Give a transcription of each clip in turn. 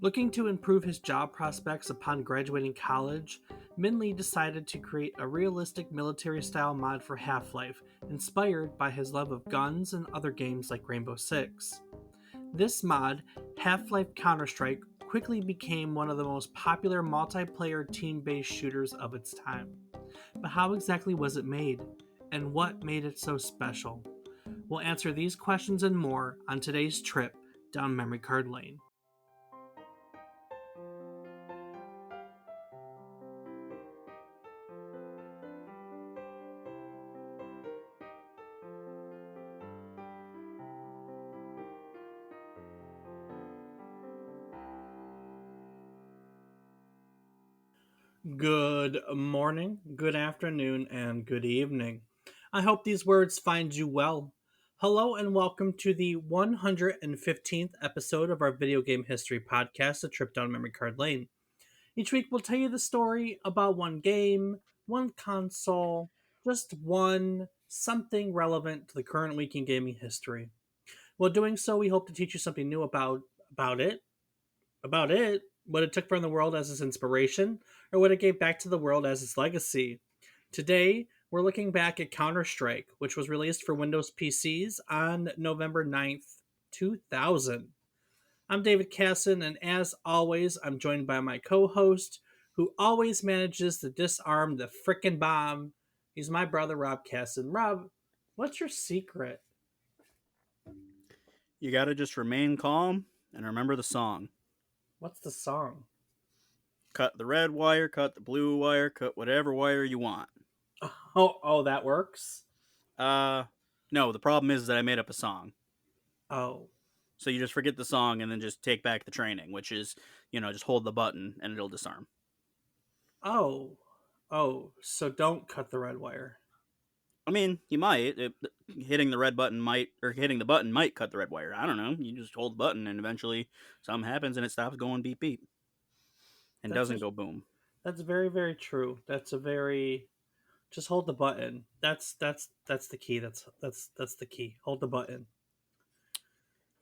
Looking to improve his job prospects upon graduating college, Minh decided to create a realistic military style mod for Half Life, inspired by his love of guns and other games like Rainbow Six. This mod, Half Life Counterstrike, quickly became one of the most popular multiplayer team based shooters of its time. But how exactly was it made? And what made it so special? We'll answer these questions and more on today's trip down memory card lane. Good morning, good afternoon, and good evening. I hope these words find you well. Hello, and welcome to the 115th episode of our video game history podcast, A Trip Down Memory Card Lane. Each week, we'll tell you the story about one game, one console, just one something relevant to the current week in gaming history. While doing so, we hope to teach you something new about it, what it took from the world as its inspiration, or what it gave back to the world as its legacy. Today, we're looking back at Counter-Strike, which was released for Windows PCs on November 9th, 2000. I'm David Casson, and as always, I'm joined by my co-host, who always manages to disarm the frickin' bomb. He's my brother, Rob Casson. Rob, what's your secret? You gotta just remain calm and remember the song. What's the song? Cut the red wire, cut the blue wire, cut whatever wire you want. Oh, that works? No, the problem is that I made up a song. Oh. So you just forget the song and then just take back the training, which is, just hold the button and it'll disarm. Oh. Oh, so don't cut the red wire. I mean, you might. Hitting the red button might, or hitting the button might cut the red wire. I don't know. You just hold the button and eventually something happens and it stops going beep beep. And That's doesn't go boom. That's very, very true. That's a very just hold the button. That's the key. That's the key. Hold the button.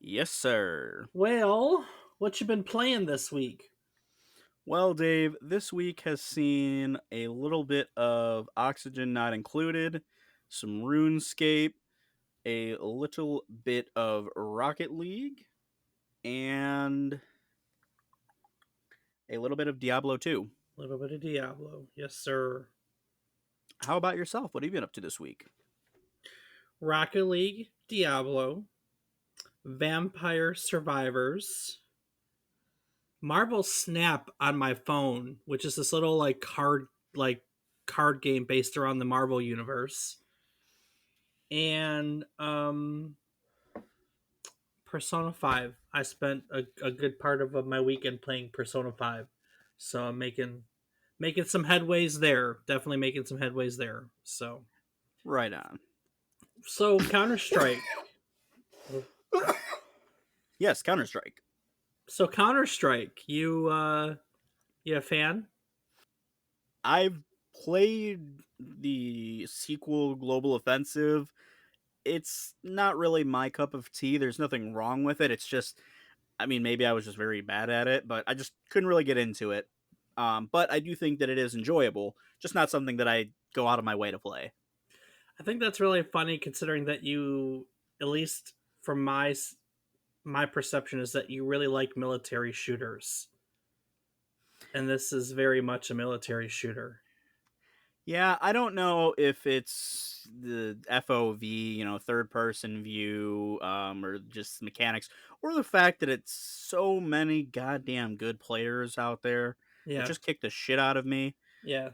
Yes, sir. Well, what you been playing this week? Well, Dave, this week has seen a little bit of Oxygen Not Included, some RuneScape, a little bit of Rocket League, and a little bit of Diablo 2. A little bit of Diablo. Yes, sir. How about yourself? What have you been up to this week? Rocket League, Diablo, Vampire Survivors, Marvel Snap on my phone, which is this little card game based around the Marvel universe. And Persona 5. I spent a good part of my weekend playing Persona 5. So I'm making some headways there. Definitely making some headways there. So Right on. Counter-Strike. Yes, Counterstrike. So Counter-Strike, you a fan? I've played the sequel Global Offensive. It's not really my cup of tea. There's nothing wrong with it. It's just, I mean, maybe I was just very bad at it, but I just couldn't really get into it. But I do think that it is enjoyable, just not something that I go out of my way to play. I think that's really funny considering that you, at least from my perception, is that you really like military shooters. And this is very much a military shooter. Yeah, I don't know if it's the FOV, third person view, or just mechanics, or the fact that it's so many goddamn good players out there. It Yeah. just kicked the shit out of me. Yeah.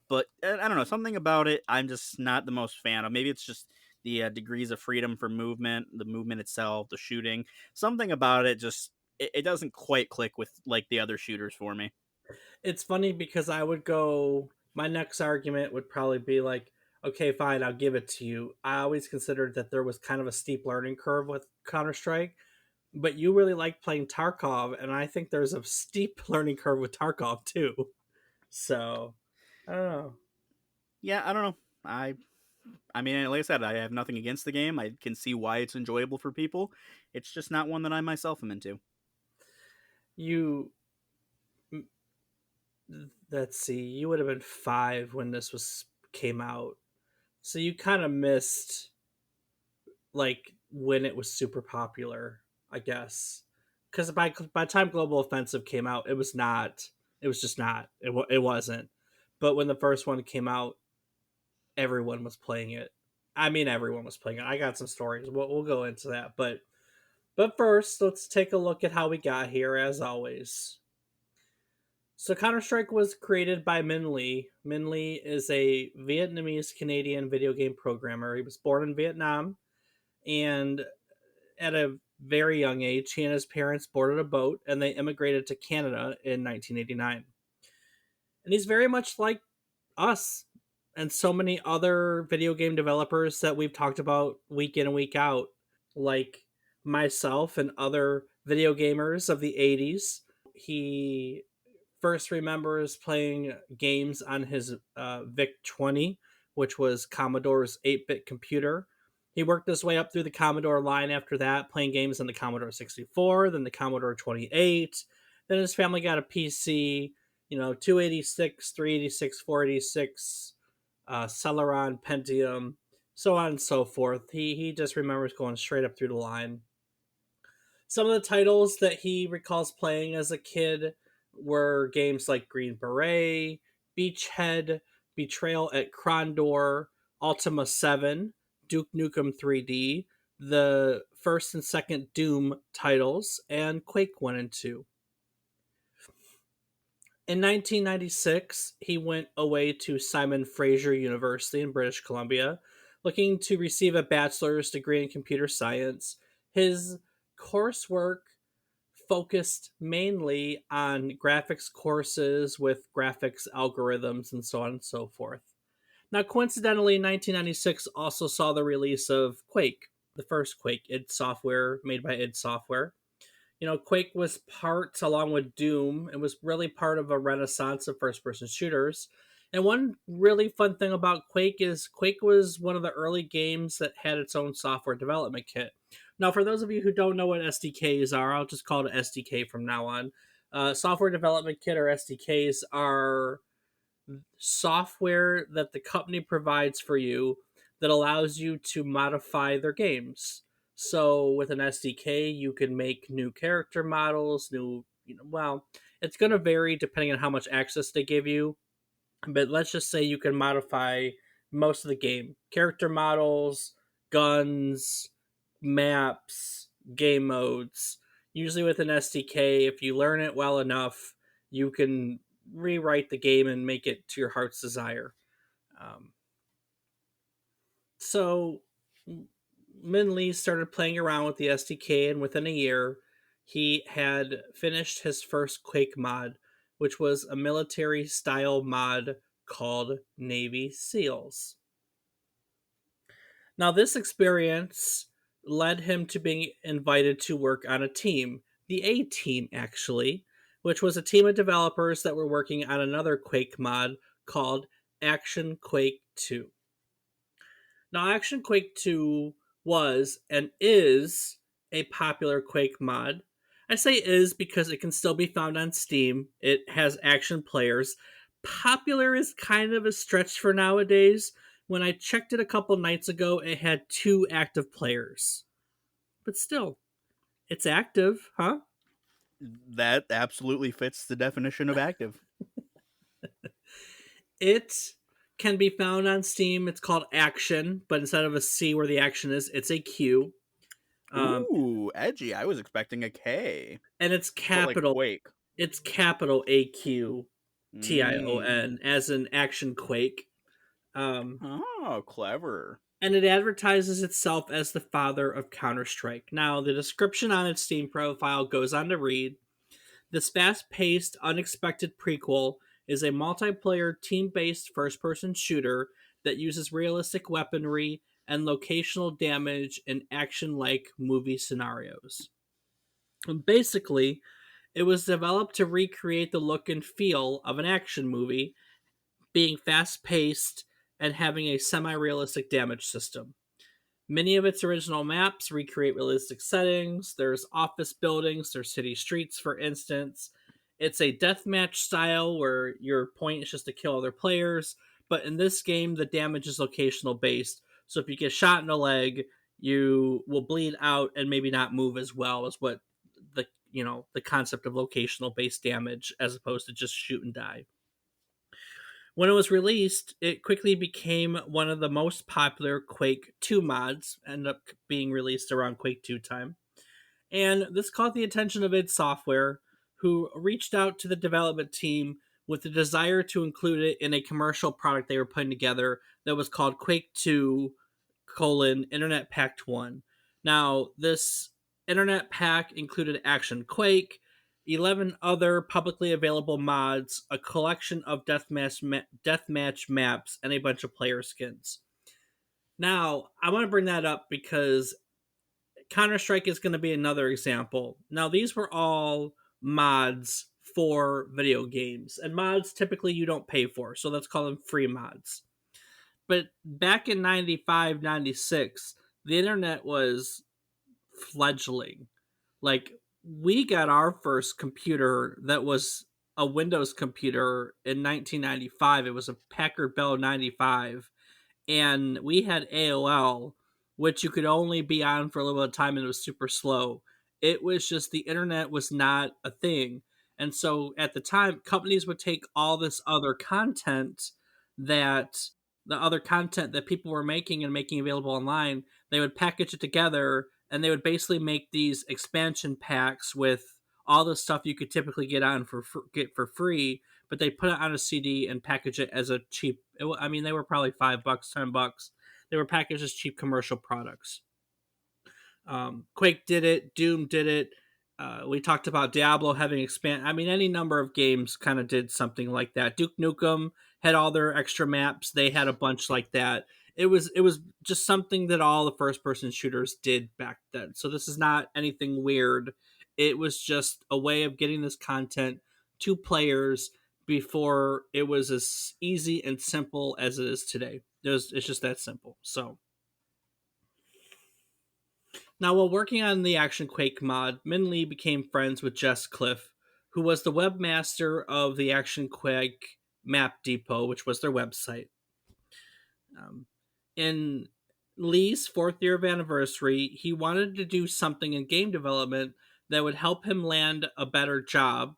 But I don't know, something about it I'm just not the most fan of. Maybe it's just the degrees of freedom for movement, the movement itself, the shooting. Something about it just it doesn't quite click with like the other shooters for me. It's funny because I would go, my next argument would probably be like, okay, fine, I'll give it to you. I always considered that there was kind of a steep learning curve with Counter-Strike, but you really like playing Tarkov, and I think there's a steep learning curve with Tarkov too. So, I don't know. Yeah, I don't know. I mean, like I said, I have nothing against the game. I can see why it's enjoyable for people. It's just not one that I myself am into. You let's see, you would have been 5 when this was came out. So you kind of missed like when it was super popular, I guess. Cuz by the time Global Offensive came out, it was just not. It wasn't. But when the first one came out, everyone was playing it. I mean everyone was playing it. I got some stories. We'll go into that, but first, let's take a look at how we got here as always. So Counter-Strike was created by Minh Lee. Minh Lee is a Vietnamese Canadian video game programmer. He was born in Vietnam, and at a very young age, he and his parents boarded a boat and they immigrated to Canada in 1989. And he's very much like us and so many other video game developers that we've talked about week in and week out, like myself and other video gamers of the 80s. He first remembers playing games on his VIC 20, which was Commodore's 8-bit computer. He worked his way up through the Commodore line after that, playing games on the Commodore 64, then the Commodore 28. Then his family got a PC, 286, 386, 486, Celeron, Pentium, so on and so forth. He just remembers going straight up through the line. Some of the titles that he recalls playing as a kid were games like Green Beret, Beachhead, Betrayal at Krondor, Ultima 7, Duke Nukem 3D, the first and second Doom titles, and Quake 1 and 2. In 1996, he went away to Simon Fraser University in British Columbia, looking to receive a bachelor's degree in computer science. His coursework focused mainly on graphics courses with graphics algorithms and so on and so forth. Now, coincidentally, 1996 also saw the release of Quake, the first Quake, id Software, made by id Software. Quake was part, along with Doom, it was really part of a renaissance of first person shooters. And one really fun thing about Quake is Quake was one of the early games that had its own software development kit. Now, for those of you who don't know what SDKs are, I'll just call it SDK from now on. Software development kit or SDKs are software that the company provides for you that allows you to modify their games. So with an SDK, you can make new character models, it's going to vary depending on how much access they give you. But let's just say you can modify most of the game character models, guns, maps, game modes. Usually with an SDK, if you learn it well enough, you can rewrite the game and make it to your heart's desire. Um, so Minh Lee started playing around with the SDK, and within a year, he had finished his first Quake mod, which was a military style mod called Navy SEALs. Now, this experience led him to being invited to work on a team, the A Team, actually, which was a team of developers that were working on another Quake mod called Action Quake 2. Now, Action Quake 2 was and is a popular Quake mod. I say is because it can still be found on Steam. It has action players. Popular is kind of a stretch for nowadays. When I checked it a couple nights ago, it had 2 active players. But still, it's active, huh? That absolutely fits the definition of active. It can be found on Steam. It's called Action, but instead of a C where the action is, it's a Q. Um, Ooh, edgy. I was expecting a K. and it's But like capital. Quake. It's capital Mm. AQTION as in Action Quake. Um, Oh, clever. and it advertises itself as the father of Counter Strike. Now, the description on its Steam profile goes on to read: this fast paced, unexpected prequel is a multiplayer, team based first person shooter that uses realistic weaponry and locational damage in action like movie scenarios. And basically, it was developed to recreate the look and feel of an action movie, being fast paced and having a semi realistic damage system. Many of its original maps recreate realistic settings. There's office buildings, there's city streets, for instance. It's a deathmatch style where your point is just to kill other players. But in this game, the damage is locational based. So if you get shot in the leg, you will bleed out and maybe not move as well as what the concept of locational based damage as opposed to just shoot and die. When it was released, it quickly became one of the most popular Quake 2 mods, ended up being released around Quake 2 time. And this caught the attention of id Software, who reached out to the development team with the desire to include it in a commercial product they were putting together that was called Quake 2 Internet Pack 1. Now, this Internet Pack included Action Quake, 11 other publicly available mods, a collection of deathmatch maps, and a bunch of player skins. Now, I want to bring that up because Counterstrike is going to be another example. Now, these were all mods for video games, and mods typically you don't pay for, so let's call them free mods. But back in 95, 96, the internet was fledgling. Like, we got our first computer that was a Windows computer in 1995. It was a Packard Bell 95, and we had AOL, which you could only be on for a little bit of time and it was super slow. It was just the internet was not a thing. And so at the time, companies would take all this other content that the other content that people were making and making available online, they would package it together and they would basically make these expansion packs with all the stuff you could typically get for free, but they put it on a CD and package it as a cheap. I mean, they were probably $5, $10. They were packaged as cheap commercial products. Quake did it. Doom did it. We talked about Diablo having expand. I mean, any number of games kind of did something like that. Duke Nukem had all their extra maps. They had a bunch like that. It was just something that all the first person shooters did back then. So this is not anything weird. It was just a way of getting this content to players before it was as easy and simple as it is today. It's just that simple. So now, while working on the Action Quake mod, Min Lee became friends with Jess Cliff, who was the webmaster of the Action Quake Map Depot, which was their website. In Lee's fourth year of anniversary, he wanted to do something in game development that would help him land a better job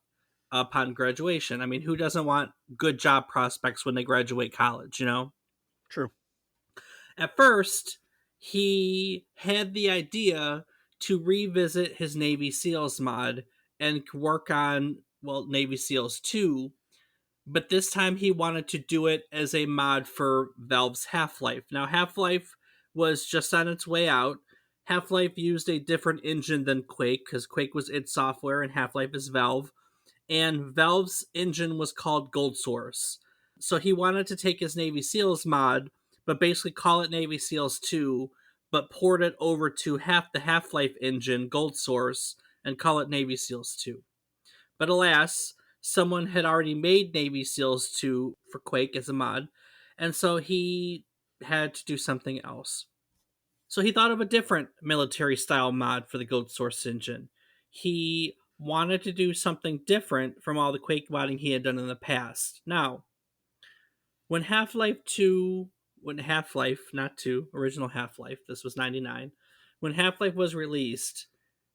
upon graduation. I mean, who doesn't want good job prospects when they graduate college, you know? True. At first, he had the idea to revisit his Navy SEALs mod and work on, well, Navy SEALs 2, but this time he wanted to do it as a mod for Valve's Half-Life. Now, Half-Life was just on its way out. Half-Life used a different engine than Quake because Quake was id Software and Half-Life is Valve. And Valve's engine was called Gold Source. So he wanted to take his Navy SEALs mod, but basically call it Navy SEALs 2, but port it over to the Half-Life engine, Gold Source, and call it Navy SEALs 2. But alas, someone had already made Navy SEALs 2 for Quake as a mod, and so he had to do something else. So he thought of a different military style mod for the Gold Source engine. He wanted to do something different from all the Quake modding he had done in the past. Now, when Half-Life 2, when Half-Life, not 2, original Half-Life, this was 99, when Half-Life was released,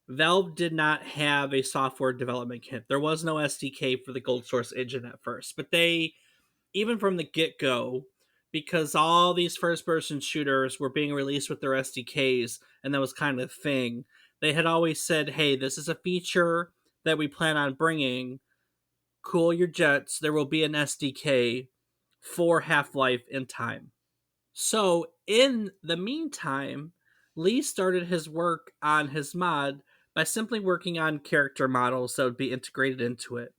Valve did not have a software development kit. There was no SDK for the Gold Source engine at first, but they, even from the get-go, because all these first-person shooters were being released with their SDKs, and that was kind of the thing, they had always said, hey, this is a feature that we plan on bringing. Cool your jets. There will be an SDK for Half-Life in time. So, in the meantime, Lee started his work on his mod by simply working on character models that would be integrated into it.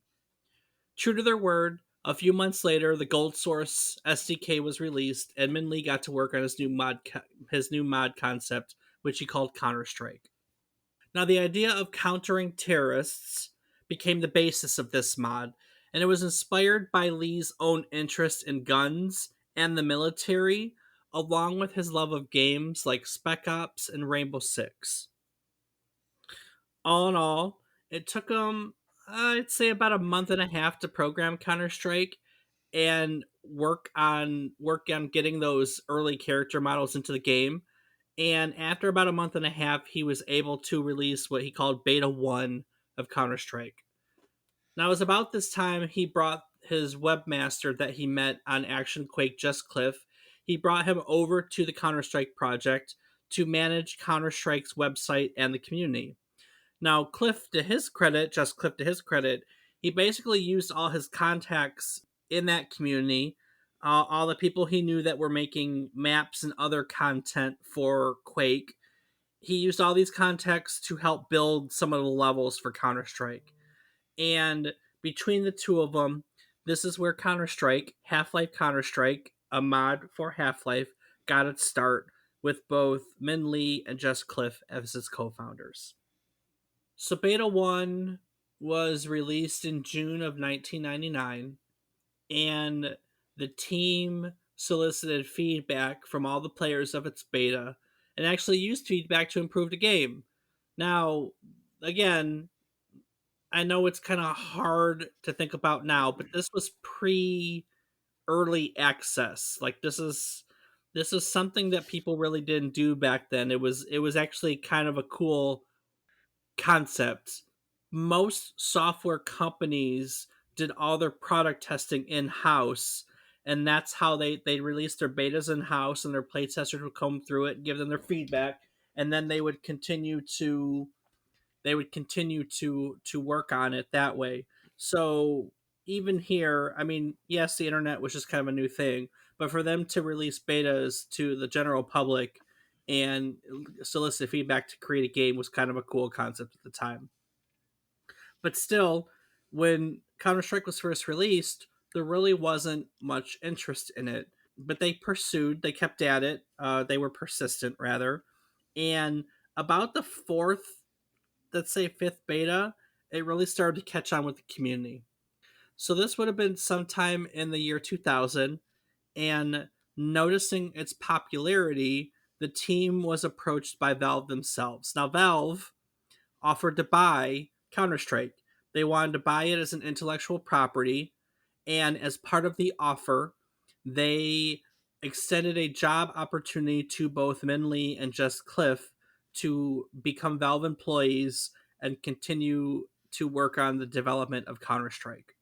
True to their word, a few months later, the Gold Source SDK was released, and Min Lee got to work on his new mod concept, which he called Counterstrike. Now, the idea of countering terrorists became the basis of this mod, and it was inspired by Lee's own interest in guns and the military, along with his love of games like Spec Ops and Rainbow Six. All in all, it took him, I'd say, about a month and a half to program Counter Strike and work on getting those early character models into the game. And after about a month and a half, he was able to release what he called Beta 1 of Counter Strike. Now, it was about this time he brought his webmaster that he met on Action Quake, Jess Cliff. He brought him over to the Counter Strike project to manage Counter Strike's website and the community. Now, Just Cliff to his credit, he basically used all his contacts in that community, all the people he knew that were making maps and other content for Quake. He used all these contacts to help build some of the levels for Counter Strike. And between the two of them, this is where Counter Strike, Half Life Counter Strike, a mod for Half Life, got its start with both Min Lee and Jess Cliff as its co founders. So Beta 1 was released in June of 1999, and the team solicited feedback from all the players of its beta and actually used feedback to improve the game. Now, again, I know it's kind of hard to think about now, but this was pre early access. Like this is something that people really didn't do back then. It was actually kind of a cool concept. Most software companies did all their product testing in house, and that's how they released their betas in house, and their play testers would come through it and give them their feedback, and then they would continue to work on it that way. So even here, I mean, yes, the internet was just kind of a new thing, but for them to release betas to the general public and solicit feedback to create a game was kind of a cool concept at the time. But still, when Counter Strike was first released, there really wasn't much interest in it. But they kept at it. They were persistent, rather. And about the fourth, let's say fifth beta, it really started to catch on with the community. So this would have been sometime in the year 2000. And noticing its popularity, the team was approached by Valve themselves. Now, Valve offered to buy Counter Strike. They wanted to buy it as an intellectual property, and as part of the offer, they extended a job opportunity to both Min Lee and Jess Cliff to become Valve employees and continue to work on the development of Counter Strike.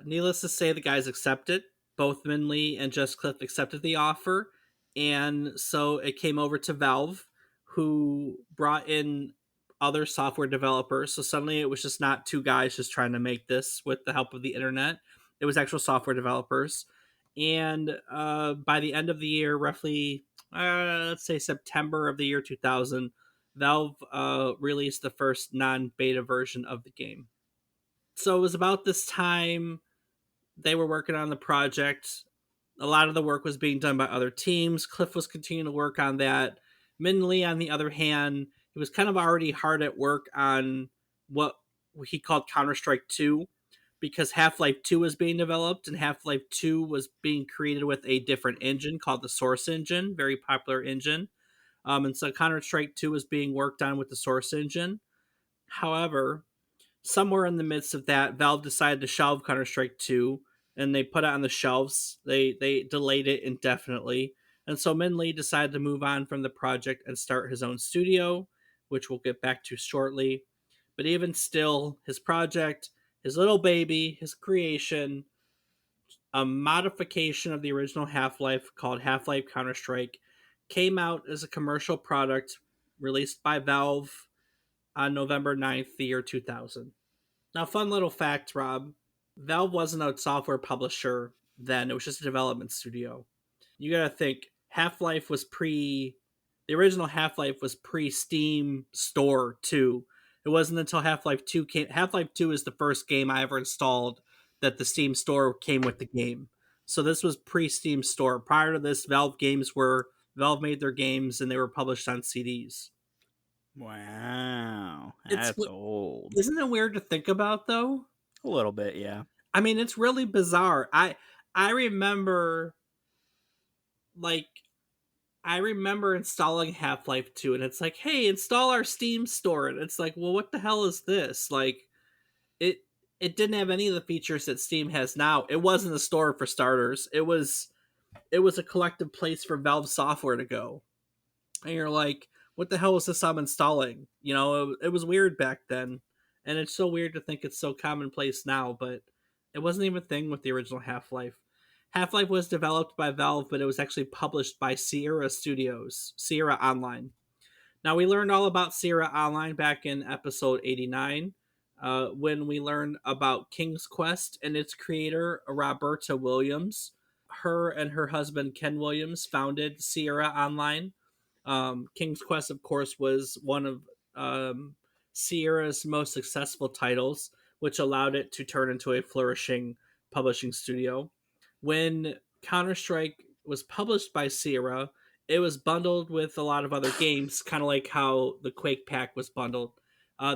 Needless to say, the guys accepted. Both Min Lee and Jess Cliff accepted the offer, and so it came over to Valve, who brought in other software developers. So suddenly, it was just not two guys just trying to make this with the help of the internet. It was actual software developers, and by the end of the year, roughly, let's say September of the year 2000, Valve released the first non-beta version of the game. So it was about this time they were working on the project. A lot of the work was being done by other teams. Cliff was continuing to work on that. Min Lee, on the other hand, he was kind of already hard at work on what he called Counter Strike 2 because Half Life 2 was being developed, and Half Life 2 was being created with a different engine called the Source Engine, very popular engine. And so Counter Strike 2 was being worked on with the Source Engine. However, somewhere in the midst of that, Valve decided to shelve Counter Strike 2, and they put it on the shelves. They delayed it indefinitely. And so Min Lee decided to move on from the project and start his own studio, which we'll get back to shortly. But even still, his project, his little baby, his creation, a modification of the original Half Life called Half Life Counter Strike, came out as a commercial product released by Valve on November 9th, the year 2000. Now, fun little fact, Rob. Valve wasn't a software publisher then, it was just a development studio. You gotta think, Half Life was pre. The original Half Life was pre Steam Store 2. It wasn't until Half Life 2 came. Half Life 2 is the first game I ever installed that the Steam Store came with the game. So this was pre Steam Store. Prior to this, Valve made their games and they were published on CDs. Wow, It's that's old. Isn't it weird to think about though? A little bit, yeah. I mean, it's really bizarre. I remember like I remember installing Half-Life 2 and it's like, "Hey, install our Steam store." And it's like, "Well, what the hell is this?" Like it it didn't have any of the features that Steam has now. It wasn't a store for starters. It was a collective place for Valve software to go. And you're like, "What the hell is this I'm installing?" It was weird back then. And it's so weird to think it's so commonplace now, but it wasn't even a thing with the original Half-Life. Half-Life was developed by Valve, but it was actually published by Sierra Studios, Sierra Online. Now, we learned all about Sierra Online back in episode 89, when we learned about King's Quest and its creator, Roberta Williams. Her and her husband, Ken Williams, founded Sierra Online. King's Quest, of course, was one of um, Sierra's most successful titles, which allowed it to turn into a flourishing publishing studio. When Counterstrike was published by Sierra, it was bundled with a lot of other games, kind of like how the Quake pack was bundled.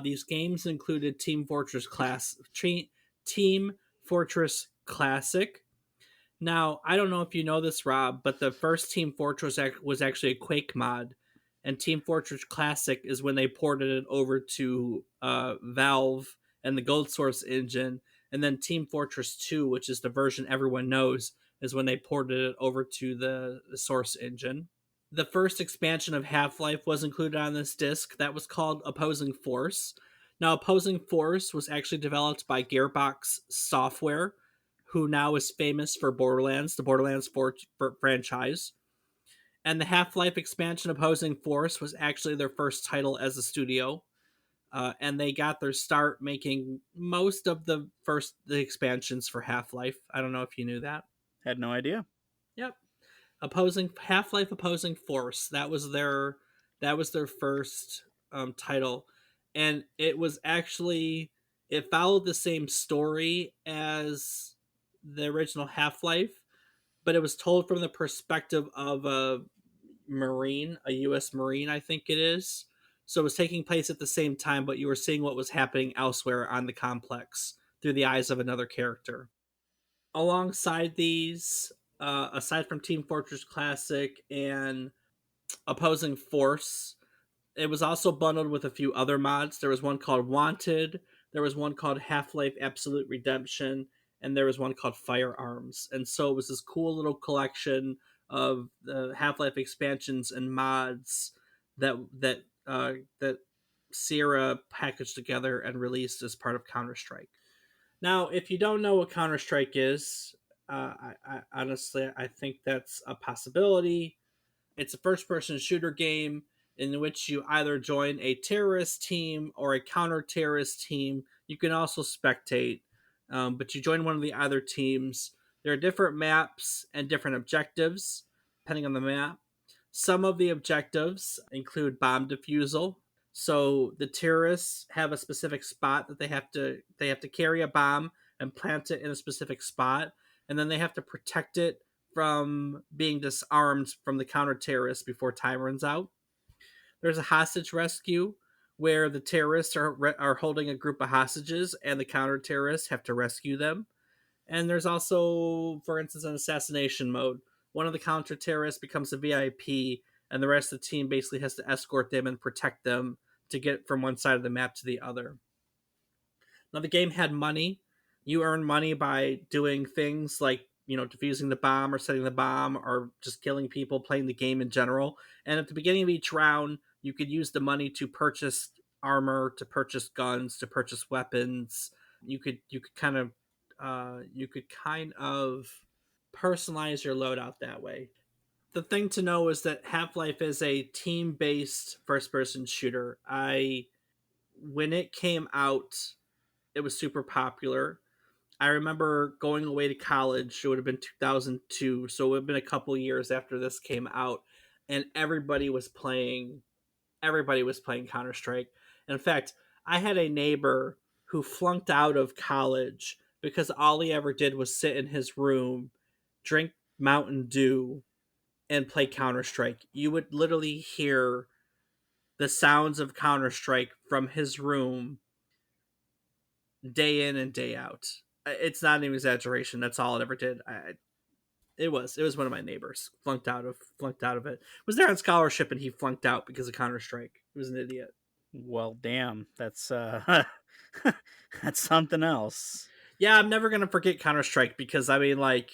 These games included Team Fortress Classic. Now, I don't know if you know this, Rob, but the first Team Fortress was actually a Quake mod, and Team Fortress Classic is when they ported it over to Valve and the Gold Source engine, and then Team Fortress 2, which is the version everyone knows, is when they ported it over to the Source engine. The first expansion of Half-Life was included on this disc that was called Opposing Force. Now, Opposing Force was actually developed by Gearbox Software, who now is famous for Borderlands, the Borderlands 4 franchise. And the Half-Life expansion Opposing Force was actually their first title as a studio. And they got their start making most of the expansions for Half-Life. I don't know if you knew that. Had no idea. Yep. Opposing Half-Life Opposing Force. That was their first title, and it followed the same story as the original Half-Life, but it was told from the perspective of a U.S. Marine, I think it is. So it was taking place at the same time, but you were seeing what was happening elsewhere on the complex through the eyes of another character. Alongside these, aside from Team Fortress Classic and Opposing Force, it was also bundled with a few other mods. There was one called Wanted, there was one called Half-Life Absolute Redemption, and there was one called Firearms. And so it was this cool little collection of the Half-Life expansions and mods that Sierra packaged together and released as part of Counter-Strike. Now, if you don't know what Counter Strike is, honestly I think that's a possibility. It's a first-person shooter game in which you either join a terrorist team or a counter-terrorist team. You can also spectate, but you join one of the other teams. There are different maps and different objectives depending on the map. Some of the objectives include bomb defusal. So the terrorists have a specific spot that they have to carry a bomb and plant it in a specific spot, and then they have to protect it from being disarmed from the counter terrorists before time runs out. There's a hostage rescue where the terrorists are holding a group of hostages and the counter terrorists have to rescue them. And there's also, for instance, an assassination mode. One of the counter terrorists becomes a VIP, and the rest of the team basically has to escort them and protect them to get from one side of the map to the other. Now, the game had money. You earn money by doing things like, defusing the bomb or setting the bomb or just killing people, playing the game in general. And at the beginning of each round, you could use the money to purchase armor, to purchase guns, to purchase weapons. You could kind of personalize your loadout that way. The thing to know is that Half-Life is a team-based first-person shooter. I When it came out, it was super popular. I remember going away to college. It would have been 2002, so it would have been a couple years after this came out, and everybody was playing Counter Strike. In fact, I had a neighbor who flunked out of college because all he ever did was sit in his room, drink Mountain Dew, and play Counter Strike. You would literally hear the sounds of Counter Strike from his room day in and day out. It's not an exaggeration. That's all it ever did. It was one of my neighbors flunked out of it. Was there on scholarship and he flunked out because of Counter Strike. He was an idiot. Well, damn, that's that's something else. Yeah, I'm never gonna forget Counter Strike because I mean, like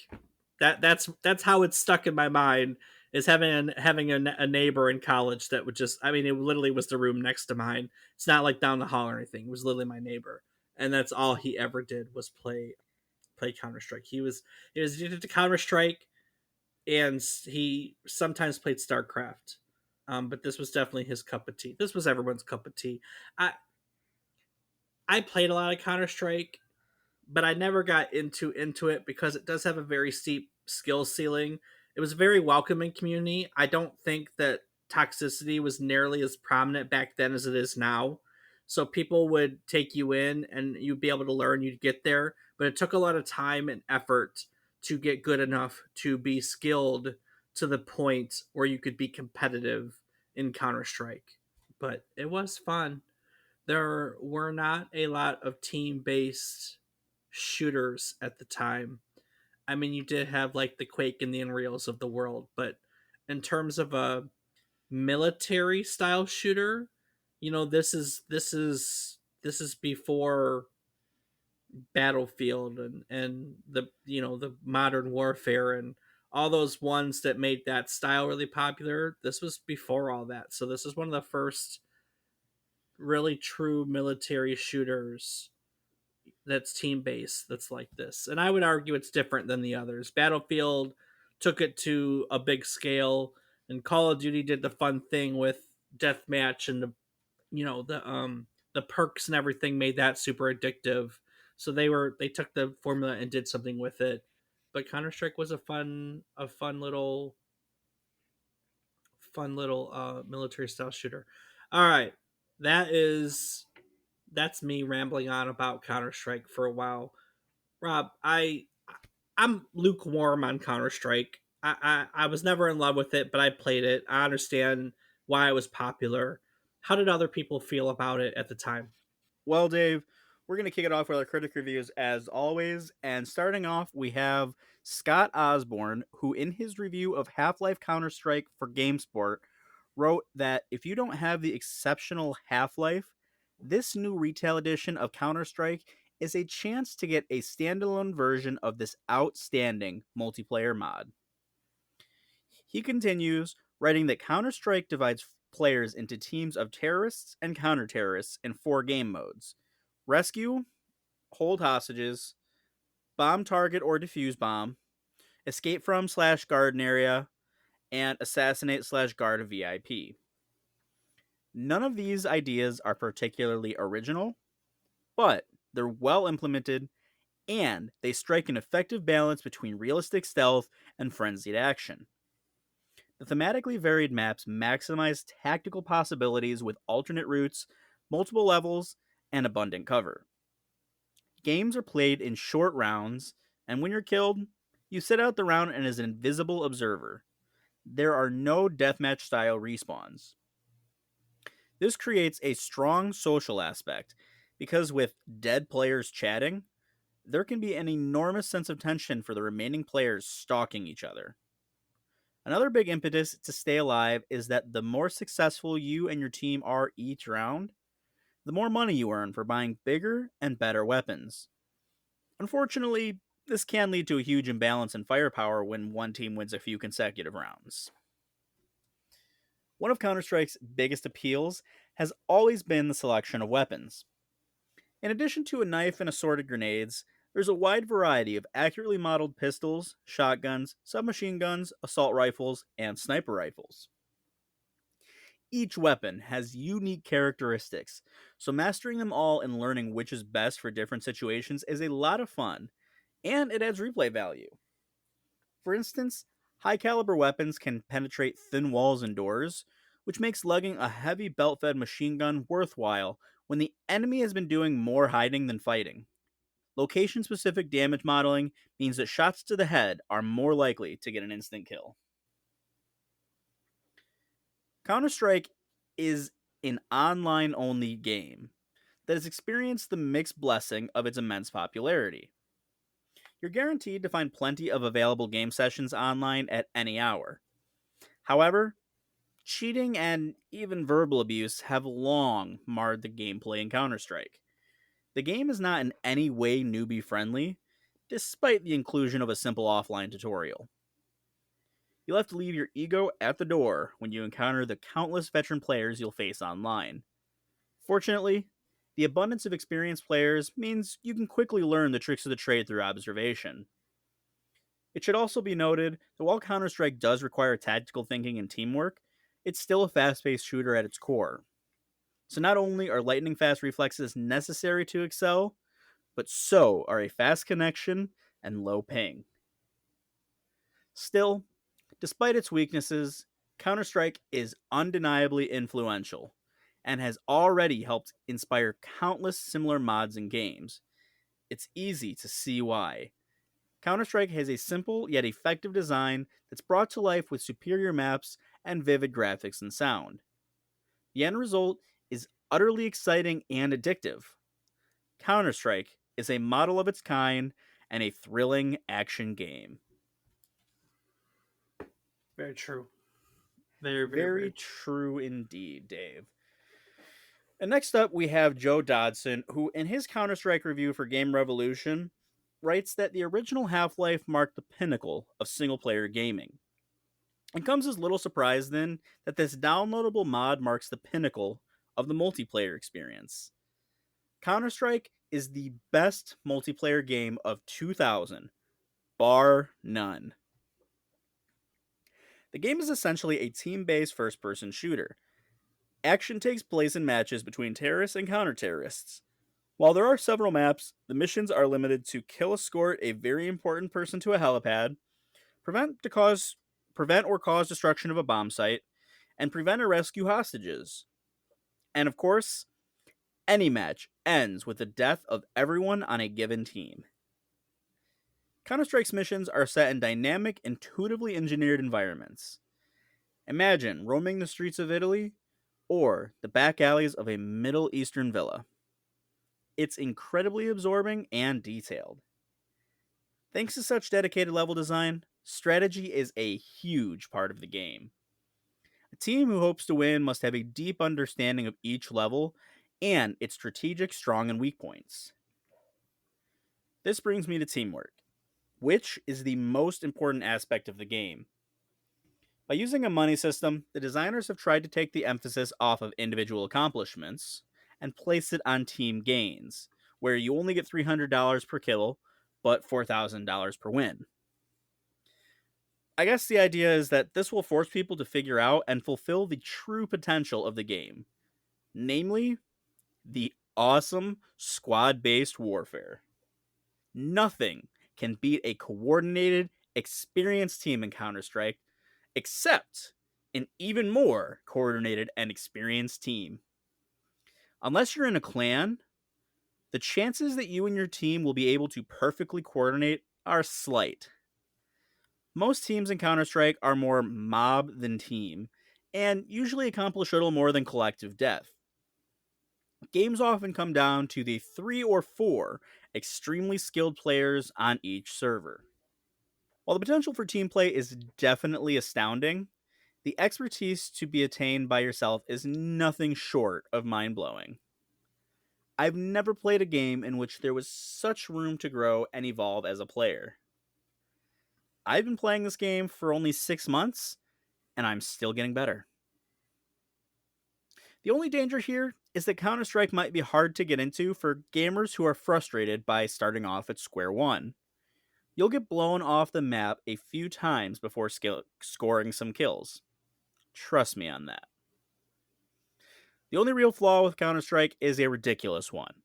that's how it's stuck in my mind is having a neighbor in college that would just, I mean, it literally was the room next to mine. It's not like down the hall or anything. It was literally my neighbor, and that's all he ever did was play Counter Strike. He was addicted to Counter Strike, and he sometimes played StarCraft. But this was definitely his cup of tea. This was everyone's cup of tea. I I played a lot of Counter Strike, but I never got into it because it does have a very steep skill ceiling. It was a very welcoming community. I don't think that toxicity was nearly as prominent back then as it is now. So people would take you in and you'd be able to learn, you'd get there, but it took a lot of time and effort to get good enough to be skilled to the point where you could be competitive in Counter Strike. But it was fun. There were not a lot of team based shooters at the time. I mean, you did have like the Quake and the Unreals of the world, but in terms of a military style shooter, this is before Battlefield and the modern warfare and all those ones that made that style really popular. This was before all that. So this is one of the first really true military shooters that's team based that's like this. And I would argue it's different than the others. Battlefield took it to a big scale, and Call of Duty did the fun thing with deathmatch and the perks and everything made that super addictive. So they took the formula and did something with it. But Counter Strike was a fun little military style shooter. All right, that is that's me rambling on about Counter Strike for a while. Rob, I'm lukewarm on Counter Strike. I was never in love with it, but I played it. I understand why it was popular. How did other people feel about it at the time? Well, Dave, we're going to kick it off with our critic reviews as always. And starting off, we have Scott Osborne, who, in his review of Half Life Counter Strike for GameSport, wrote that if you don't have the exceptional Half Life, this new retail edition of Counter Strike is a chance to get a standalone version of this outstanding multiplayer mod. He continues, writing that Counter Strike divides players into teams of terrorists and counter terrorists in 4 game modes: rescue, hold hostages, bomb target or defuse bomb, escape from / guard an area, and assassinate / guard a VIP. None of these ideas are particularly original, but they're well implemented and they strike an effective balance between realistic stealth and frenzied action. The thematically varied maps maximize tactical possibilities with alternate routes, multiple levels, and abundant cover. Games are played in short rounds, and when you're killed, you sit out the round and as an invisible observer. There are no deathmatch style respawns. This creates a strong social aspect because with dead players chatting, there can be an enormous sense of tension for the remaining players stalking each other. Another big impetus to stay alive is that the more successful you and your team are each round, the more money you earn for buying bigger and better weapons. Unfortunately, this can lead to a huge imbalance in firepower when one team wins a few consecutive rounds. One of Counter Strike's biggest appeals has always been the selection of weapons. In addition to a knife and assorted grenades, there's a wide variety of accurately modeled pistols, shotguns, submachine guns, assault rifles, and sniper rifles. Each weapon has unique characteristics, so mastering them all and learning which is best for different situations is a lot of fun, and it adds replay value. For instance, high caliber weapons can penetrate thin walls and doors, which makes lugging a heavy belt fed machine gun worthwhile when the enemy has been doing more hiding than fighting. Location specific damage modeling means that shots to the head are more likely to get an instant kill. Counter Strike is an online only game that has experienced the mixed blessing of its immense popularity. you're guaranteed to find plenty of available game sessions online at any hour. However, cheating and even verbal abuse have long marred the gameplay in Counter-Strike. The game is not in any way newbie friendly, despite the inclusion of a simple offline tutorial. You'll have to leave your ego at the door when you encounter the countless veteran players you'll face online. Fortunately, the abundance of experienced players means you can quickly learn the tricks of the trade through observation. It should also be noted that while Counter Strike does require tactical thinking and teamwork, it's still a fast paced shooter at its core. So not only are lightning fast reflexes necessary to excel, but so are a fast connection and low ping. Still, despite its weaknesses, Counter Strike is undeniably influential and has already helped inspire countless similar mods and games. It's easy to see why. Counter Strike has a simple yet effective design that's brought to life with superior maps and vivid graphics and sound. The end result is utterly exciting and addictive. Counter Strike is a model of its kind and a thrilling action game. Very true. Very, very, Very very true. true indeed, Dave. And next up, we have Joe Dodson, who, in his Counter Strike review for Game Revolution, writes that the original Half Life marked the pinnacle of single player gaming. It comes as little surprise, then, that this downloadable mod marks the pinnacle of the multiplayer experience. Counter Strike is the best multiplayer game of 2000, bar none. The game is essentially a team based first person shooter. Action takes place in matches between terrorists and counter terrorists. While there are several maps, the missions are limited to kill escort a very important person to a helipad, prevent or cause destruction of a bomb site, and prevent or rescue hostages. And of course, any match ends with the death of everyone on a given team. Counter Strike's missions are set in dynamic, intuitively engineered environments. Imagine roaming the streets of Italy or the back alleys of a Middle Eastern villa. It's incredibly absorbing and detailed. Thanks to such dedicated level design, strategy is a huge part of the game. A team who hopes to win must have a deep understanding of each level and its strategic strong and weak points. This brings me to teamwork, which is the most important aspect of the game. By using a money system, the designers have tried to take the emphasis off of individual accomplishments and place it on team gains, where you only get $300 per kill, but $4,000 per win. I guess the idea is that this will force people to figure out and fulfill the true potential of the game, namely, the awesome squad based warfare. Nothing can beat a coordinated, experienced team in Counter Strike, except an even more coordinated and experienced team. Unless you're in a clan, the chances that you and your team will be able to perfectly coordinate are slight. Most teams in Counter Strike are more mob than team, and usually accomplish little more than collective death. Games often come down to the 3 or 4 extremely skilled players on each server. While the potential for team play is definitely astounding, the expertise to be attained by yourself is nothing short of mind blowing. I've never played a game in which there was such room to grow and evolve as a player. I've been playing this game for only 6 months, and I'm still getting better. The only danger here is that Counter Strike might be hard to get into for gamers who are frustrated by starting off at square one. You'll get blown off the map a few times before scoring some kills. Trust me on that. The only real flaw with Counter Strike is a ridiculous one.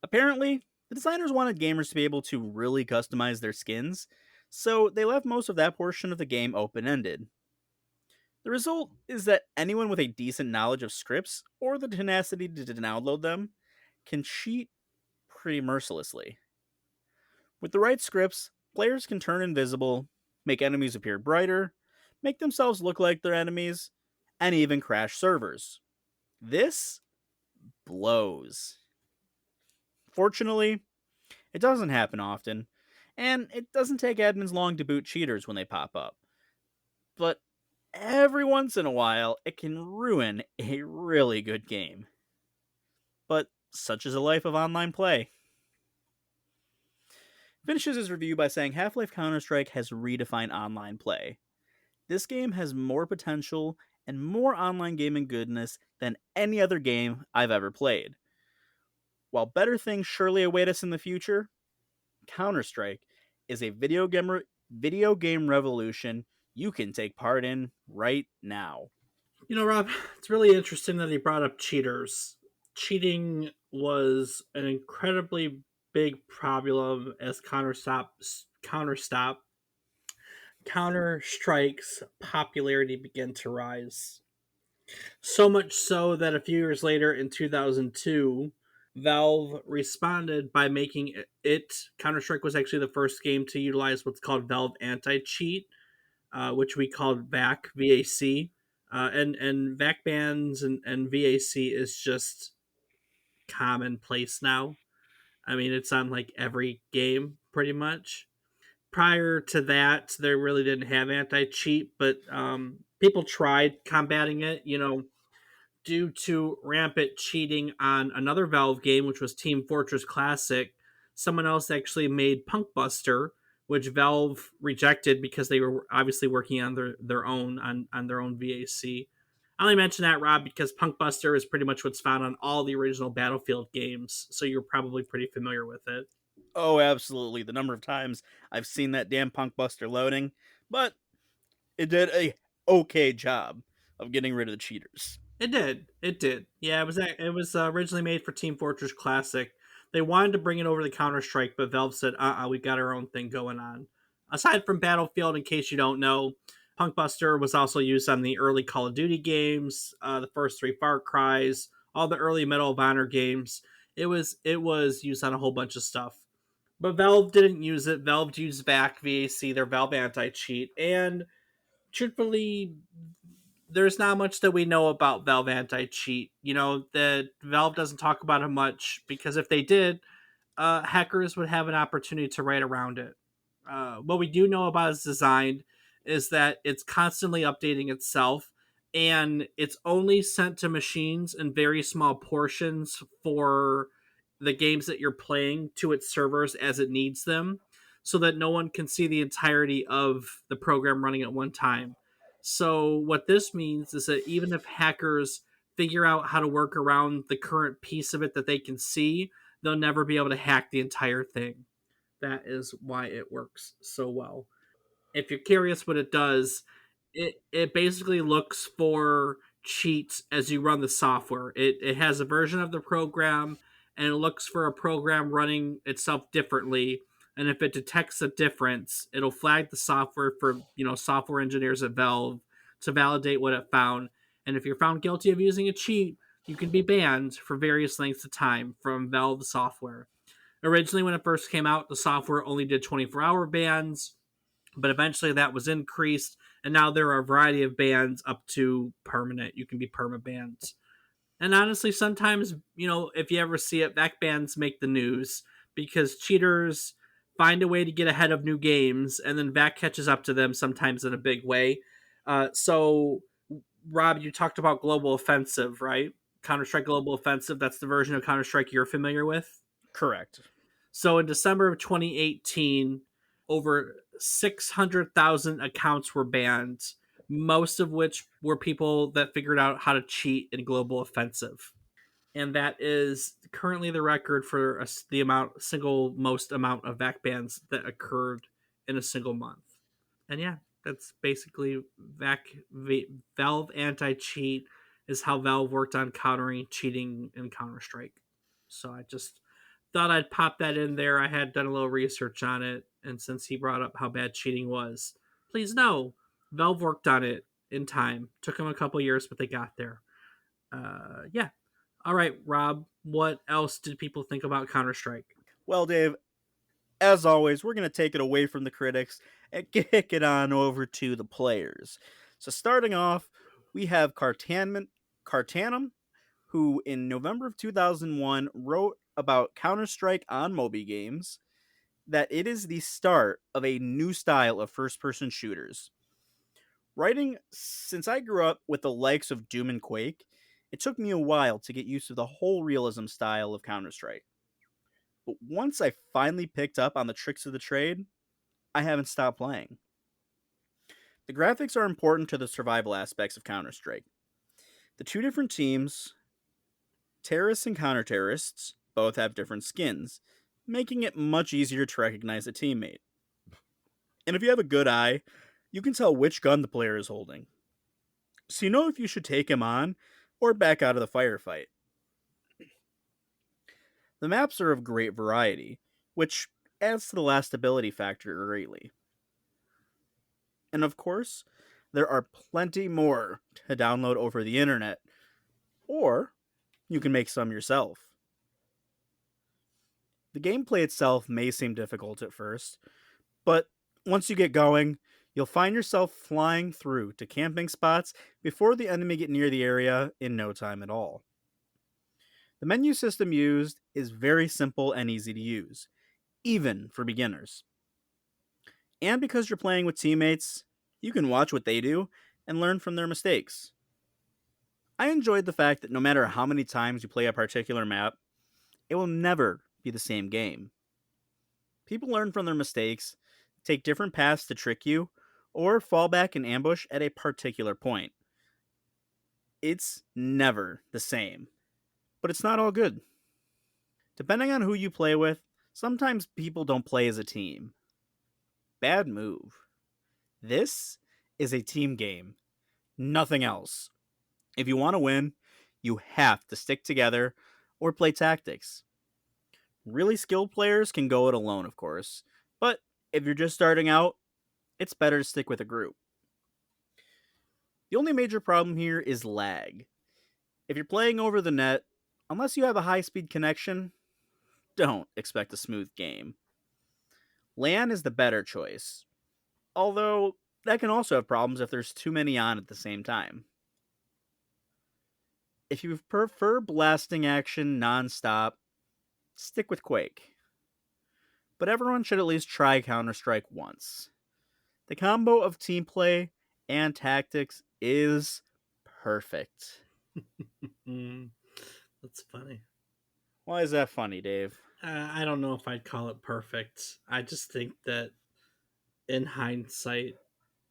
Apparently, the designers wanted gamers to be able to really customize their skins, so they left most of that portion of the game open ended. The result is that anyone with a decent knowledge of scripts or the tenacity to download them can cheat pretty mercilessly. With the right scripts, players can turn invisible, make enemies appear brighter, make themselves look like their enemies, and even crash servers. This blows. Fortunately, it doesn't happen often, and it doesn't take admins long to boot cheaters when they pop up. But every once in a while, it can ruin a really good game. But such is a life of online play. Finishes his review by saying Half-Life Counterstrike has redefined online play. This game has more potential and more online gaming goodness than any other game I've ever played. While better things surely await us in the future, Counter-Strike is a video game revolution you can take part in right now. Rob, it's really interesting that he brought up cheaters. Cheating was an incredibly big problem as Counter Strike's popularity began to rise. So much so that a few years later, in 2002, Valve responded by making Counter Strike was actually the first game to utilize what's called Valve Anti Cheat, which we called VAC. And VAC bans and VAC is just commonplace now. I mean, it's on like every game pretty much. Prior to that, they really didn't have anti cheat, but people tried combating it. Due to rampant cheating on another Valve game, which was Team Fortress Classic. Someone else actually made Punkbuster, which Valve rejected because they were obviously working on their own on their own VAC. I only mention that, Rob, because Punkbuster is pretty much what's found on all the original Battlefield games, so you're probably pretty familiar with it. Oh, absolutely. The number of times I've seen that damn Punk Buster loading, but it did a okay job of getting rid of the cheaters. It did. It did. Yeah, it was originally made for Team Fortress Classic. They wanted to bring it over to Counter Strike, but Valve said, we've got our own thing going on." Aside from Battlefield, in case you don't know, Punkbuster was also used on the early Call of Duty games, the first three Far Cries, all the early Medal of Honor games. It was used on a whole bunch of stuff. But Valve didn't use it. Valve used VAC, their Valve anti cheat, and truthfully, there's not much that we know about Valve anti cheat. That Valve doesn't talk about it much because if they did, hackers would have an opportunity to write around it. What we do know about its design is that it's constantly updating itself, and it's only sent to machines in very small portions for the games that you're playing to its servers as it needs them, so that no one can see the entirety of the program running at one time. So, what this means is that even if hackers figure out how to work around the current piece of it that they can see, they'll never be able to hack the entire thing. That is why it works so well. If you're curious what it does, it basically looks for cheats as you run the software. It has a version of the program and it looks for a program running itself differently. And if it detects a difference, it'll flag the software for software engineers at Valve to validate what it found. And if you're found guilty of using a cheat, you can be banned for various lengths of time from Valve software. Originally, when it first came out, the software only did 24-hour bans, but eventually that was increased, and now there are a variety of bans up to permanent. You can be perma banned. And honestly, sometimes, if you ever see it, back bans make the news because cheaters find a way to get ahead of new games, and then VAC catches up to them sometimes in a big way. So, Rob, you talked about Global Offensive, right? Counter Strike Global Offensive. That's the version of Counter Strike you're familiar with. Correct. So in December of 2018, over 600,000 accounts were banned, most of which were people that figured out how to cheat in Global Offensive. And that is currently the record for the single most amount of VAC bans that occurred in a single month. And yeah, that's basically Valve anti cheat is how Valve worked on countering cheating in Counter Strike. So I just thought I'd pop that in there. I had done a little research on it, and since he brought up how bad cheating was, please know Valve worked on it in time. Took them a couple years, but they got there. Yeah. All right, Rob. What else did people think about Counter Strike? Well, Dave, as always, we're going to take it away from the critics and kick it on over to the players. So, starting off, we have Cartanum, who in November of 2001 wrote about Counter Strike on Moby Games. that it is the start of a new style of first person shooters. Writing, since I grew up with the likes of Doom and Quake, it took me a while to get used to the whole realism style of Counterstrike. But once I finally picked up on the tricks of the trade, I haven't stopped playing. The graphics are important to the survival aspects of Counter Strike. The two different teams, terrorists and counter terrorists, both have different skins, making it much easier to recognize a teammate. And if you have a good eye, you can tell which gun the player is holding, so you know if you should take him on or back out of the firefight. The maps are of great variety, which adds to the lastability factor greatly. And of course, there are plenty more to download over the internet, or you can make some yourself. The gameplay itself may seem difficult at first, but once you get going, you'll find yourself flying through to camping spots before the enemy get near the area in no time at all. The menu system used is very simple and easy to use, even for beginners. And because you're playing with teammates, you can watch what they do and learn from their mistakes. I enjoyed the fact that no matter how many times you play a particular map, it will never be the same game. People learn from their mistakes, take different paths to trick you, or fall back in ambush at a particular point. It's never the same, but it's not all good. Depending on who you play with, sometimes people don't play as a team. Bad move. This is a team game, nothing else. If you want to win, you have to stick together or play tactics. Really skilled players can go it alone, of course, but if you're just starting out, it's better to stick with a group. The only major problem here is lag. If you're playing over the net, unless you have a high speed connection, don't expect a smooth game. LAN is the better choice, although that can also have problems if there's too many on at the same time. If you prefer blasting action non-stop, stick with Quake. But everyone should at least try Counter-Strike once. The combo of team play and tactics is perfect. Mm, that's funny. Why is that funny, Dave? I don't know if I'd call it perfect. I just think that in hindsight,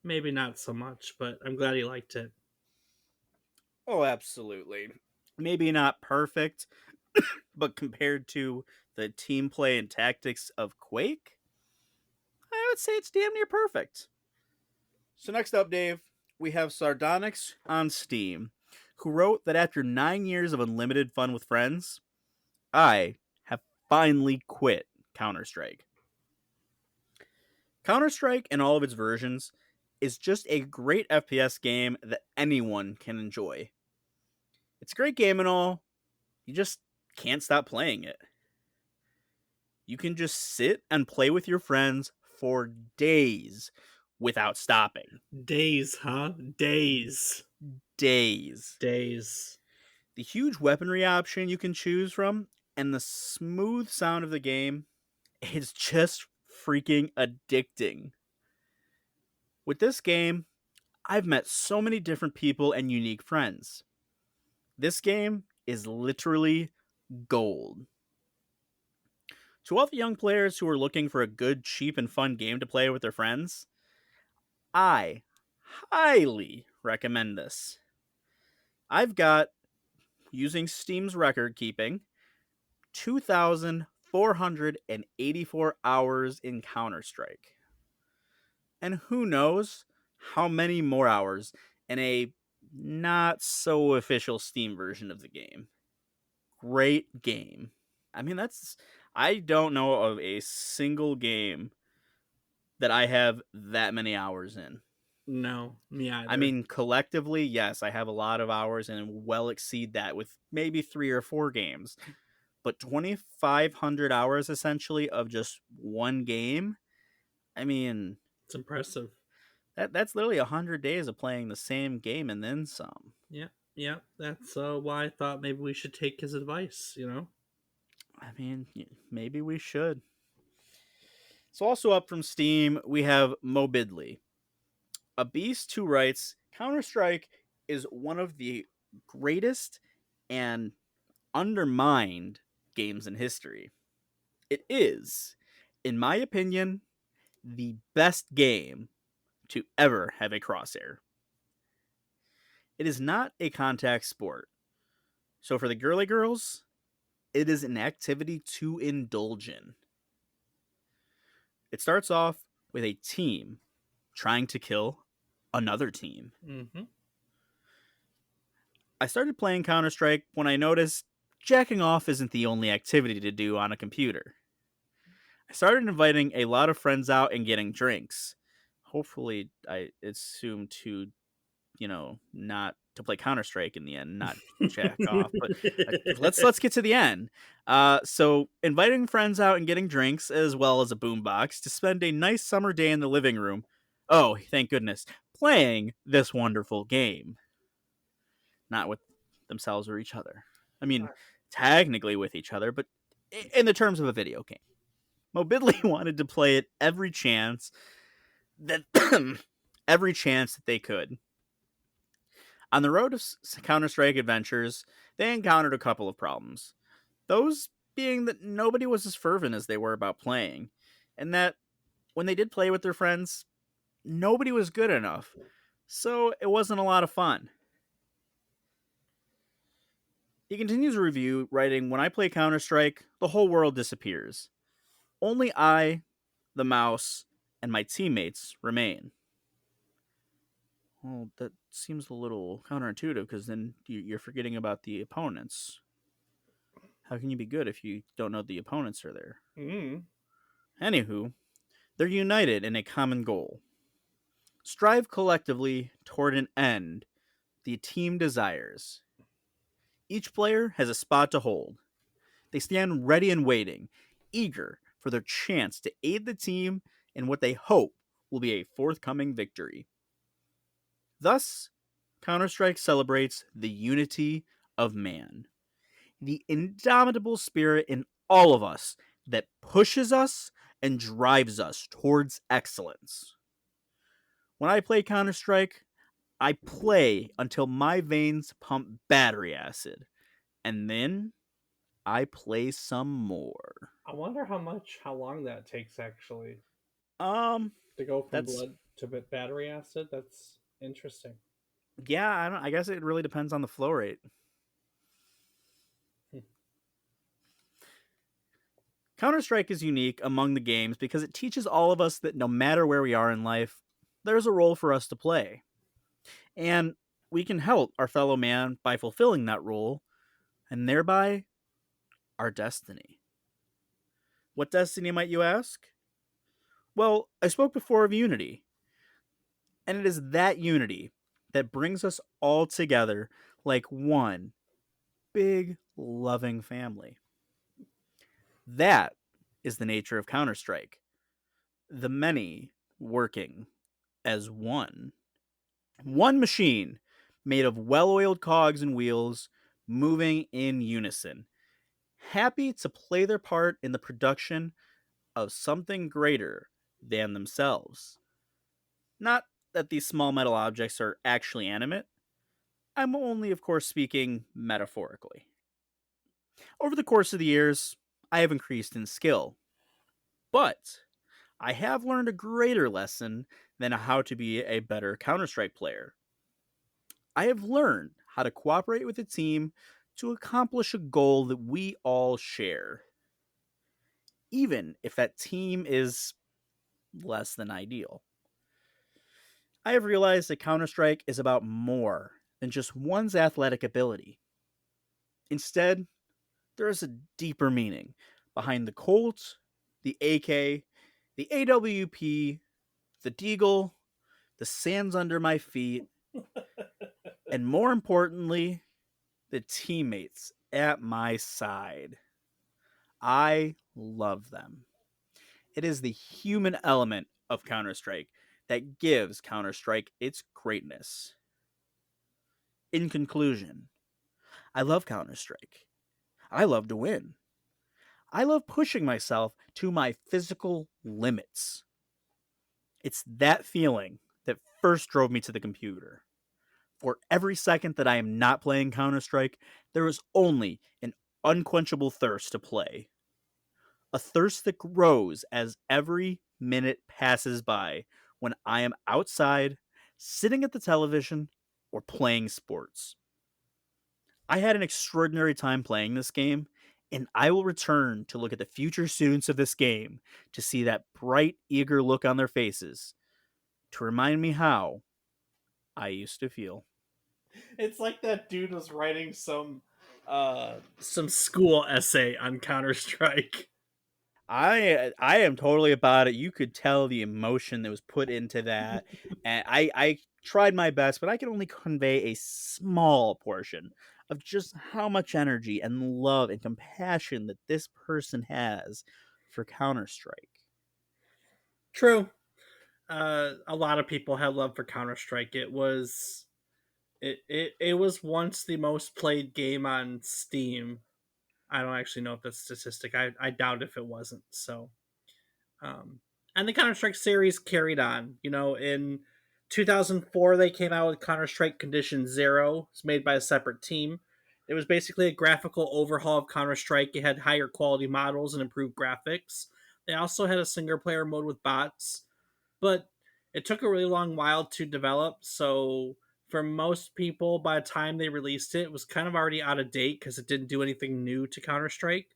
maybe not so much, but I'm glad he liked it. Oh, absolutely. Maybe not perfect, but compared to the team play and tactics of Quake, I would say it's damn near perfect. So next up, Dave, we have Sardonyx on Steam, who wrote that after 9 years of unlimited fun with friends, I have finally quit Counter-Strike. Counter-Strike and all of its versions is just a great FPS game that anyone can enjoy. It's a great game and all, you just can't stop playing it. You can just sit and play with your friends for days without stopping. Days, huh? Days. Days. Days. The huge weaponry option you can choose from and the smooth sound of the game is just freaking addicting. With this game, I've met so many different people and unique friends. This game is literally gold. To all the young players who are looking for a good, cheap, and fun game to play with their friends, I highly recommend this. I've got, using Steam's record keeping, 2,484 hours in Counter Strike. And who knows how many more hours in a not so official Steam version of the game. Great game. I mean, I don't know of a single game that I have that many hours in. No, me I either. mean, collectively, yes, I have a lot of hours and well exceed that with maybe 3 or 4 games. But 2,500 hours essentially of just one game. I mean, It's impressive. that's literally 100 days of playing the same game and then some. Yeah, yeah. That's why I thought maybe we should take his advice. I mean, maybe we should. So, also up from Steam, we have Mobidly, a beast who writes Counterstrike is one of the greatest and undermined games in history. It is, in my opinion, the best game to ever have a crosshair. It is not a contact sport. So for the girly girls, it is an activity to indulge in. It starts off with a team trying to kill another team. Mm-hmm. I started playing Counter Strike when I noticed jacking off isn't the only activity to do on a computer. I started inviting a lot of friends out and getting drinks. Hopefully, I assume to, not to play Counter Strike in the end, not jack off. But let's get to the end. So inviting friends out and getting drinks, as well as a boombox, to spend a nice summer day in the living room. Oh, thank goodness! Playing this wonderful game, not with themselves or each other. I mean, technically with each other, but in the terms of a video game. Mobidly wanted to play it that every chance that they could. On the road of Counter-Strike adventures, they encountered a couple of problems. Those being that nobody was as fervent as they were about playing, and that when they did play with their friends, nobody was good enough. So it wasn't a lot of fun. He continues a review, writing, "When I play Counter-Strike, the whole world disappears. Only I, the mouse, and my teammates remain." Well, that seems a little counterintuitive because then you're forgetting about the opponents. How can you be good if you don't know the opponents are there? Mm. Anywho, they're united in a common goal. Strive collectively toward an end the team desires. Each player has a spot to hold. They stand ready and waiting, eager for their chance to aid the team in what they hope will be a forthcoming victory. Thus, Counter-Strike celebrates the unity of man, the indomitable spirit in all of us that pushes us and drives us towards excellence. When I play Counter-Strike, I play until my veins pump battery acid, and then I play some more. I wonder how long that takes actually Um, to go from that's blood to battery acid. That's interesting. yeah. I guess it really depends on the flow rate. Hmm. Counter Strike is unique among the games because it teaches all of us that no matter where we are in life, there's a role for us to play, and we can help our fellow man by fulfilling that role, and thereby our destiny. What destiny, might you ask? Well, I spoke before of unity, and it is that unity that brings us all together like one big, loving family. That is the nature of Counter Strike. The many working as one. One machine made of well oiled cogs and wheels moving in unison, happy to play their part in the production of something greater than themselves. Not that these small metal objects are actually animate. I'm only, of course, speaking metaphorically. Over the course of the years, I have increased in skill, but I have learned a greater lesson than how to be a better Counter Strike player. I have learned how to cooperate with a team to accomplish a goal that we all share, even if that team is less than ideal. I have realized that Counter Strike is about more than just one's athletic ability. Instead, there is a deeper meaning behind the Colt, the AK, the AWP, the Deagle, the sands under my feet, and more importantly, the teammates at my side. I love them. It is the human element of Counter Strike that gives Counter Strike its greatness. In conclusion, I love Counter Strike. I love to win. I love pushing myself to my physical limits. It's that feeling that first drove me to the computer. For every second that I am not playing Counter Strike, there is only an unquenchable thirst to play. A thirst that grows as every minute passes by when I am outside, sitting at the television, or playing sports. I had an extraordinary time playing this game, and I will return to look at the future students of this game to see that bright, eager look on their faces to remind me how I used to feel. It's like that dude was writing some school essay on Counter Strike. I am totally about it. You could tell the emotion that was put into that, and I tried my best, but I can only convey a small portion of just how much energy and love and compassion that this person has for Counter Strike. True. A lot of people had love for Counter Strike. It was once the most played game on Steam. I don't actually know if that's statistic. I doubt if it wasn't. So um, and the Counter Strike series carried on. You know, in 2004 they came out with Counter Strike Condition Zero. It's made by a separate team. It was basically a graphical overhaul of Counter Strike. It had higher quality models and improved graphics. They also had a single player mode with bots, but it took a really long while to develop. So for most people, by the time they released it, it was kind of already out of date because it didn't do anything new to Counter Strike.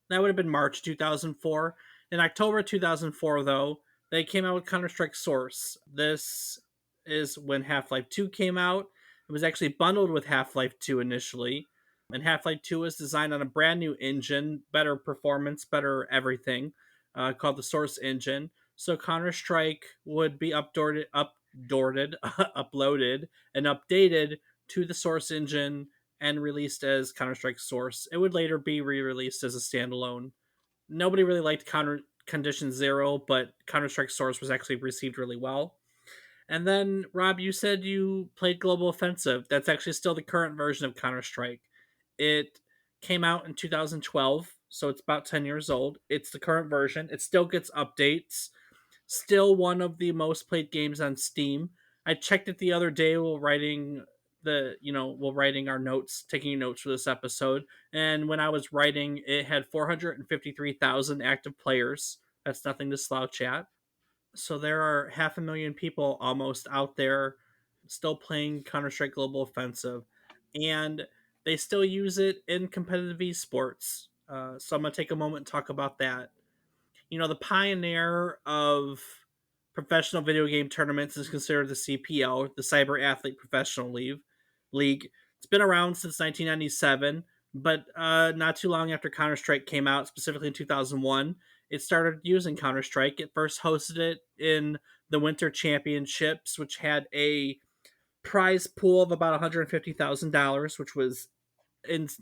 That would have been March 2004. In October 2004, though, they came out with Counter Strike Source. This is when Half Life 2 came out. It was actually bundled with Half Life 2 initially. And Half Life 2 was designed on a brand new engine, better performance, better everything, called the Source engine. So Counter Strike would be uploaded, and updated to the Source engine and released as Counter Strike Source. It would later be re released as a standalone. Nobody really liked Counter Condition Zero, but Counter Strike Source was actually received really well. And then, Rob, you said you played Global Offensive. That's actually still the current version of Counter Strike. It came out in 2012, so it's about 10 years old. It's the current version. It still gets updates. Still one of the most played games on Steam. I checked it the other day while writing while writing our notes, taking notes for this episode. And when I was writing, it had 453,000 active players. That's nothing to slouch at. So there are half a million people almost out there still playing Counter Strike Global Offensive, and they still use it in competitive esports. So I'm gonna take a moment and talk about that. You know, the pioneer of professional video game tournaments is considered the CPL, the Cyber Athlete Professional League. It's been around since 1997, but not too long after Counter Strike came out, specifically in 2001, it started using Counter Strike. It first hosted it in the Winter Championships, which had a prize pool of about $150,000, which was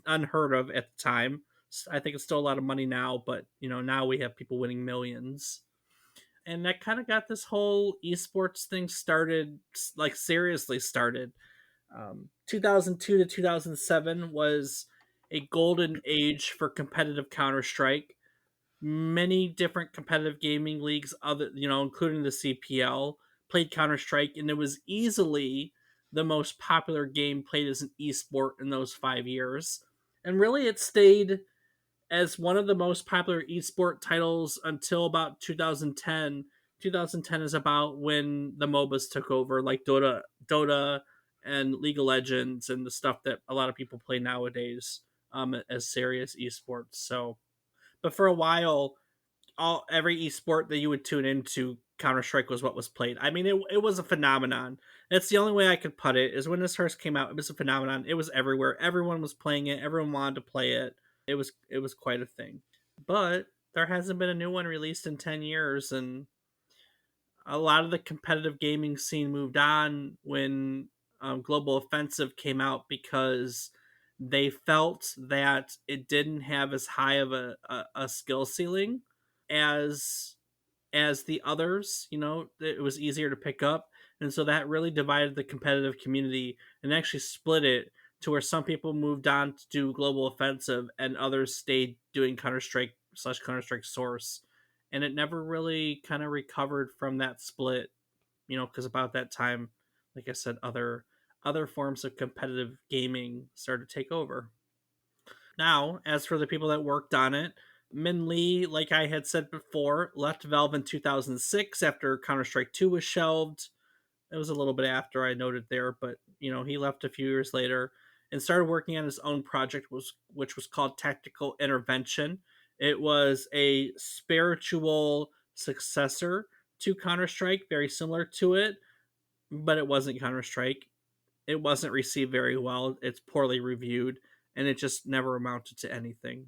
unheard of at the time. I think it's still a lot of money now, but now we have people winning millions. And that kind of got this whole esports thing started, like seriously started. 2002 to 2007 was a golden age for competitive Counter Strike. Many different competitive gaming leagues, including the CPL, played Counter Strike, and it was easily the most popular game played as an esport in those 5 years. And really, it stayed as one of the most popular esport titles until about 2010. 2010 is about when the MOBAs took over, like Dota, and League of Legends, and the stuff that a lot of people play nowadays, as serious esports. So, but for a while, every esport that you would tune into, Counter Strike was what was played. I mean, it was a phenomenon. That's the only way I could put it. Is when this first came out, it was a phenomenon. It was everywhere. Everyone was playing it. Everyone wanted to play it. It was quite a thing. But there hasn't been a new one released in 10 years, and a lot of the competitive gaming scene moved on when Global Offensive came out because they felt that it didn't have as high of a skill ceiling as the others. It was easier to pick up, and so that really divided the competitive community and actually split it to where some people moved on to do Global Offensive and others stayed doing Counter Strike slash Counter Strike Source, and it never really kind of recovered from that split. Because about that time, like I said, other forms of competitive gaming started to take over. Now, as for the people that worked on it, Min Lee, like I had said before, left Valve in 2006 after Counter Strike 2 was shelved. It was a little bit after I noted there, but he left a few years later and started working on his own project, which was called Tactical Intervention. It was a spiritual successor to Counter Strike, very similar to it, but it wasn't Counter Strike. It wasn't received very well. It's poorly reviewed, and it just never amounted to anything.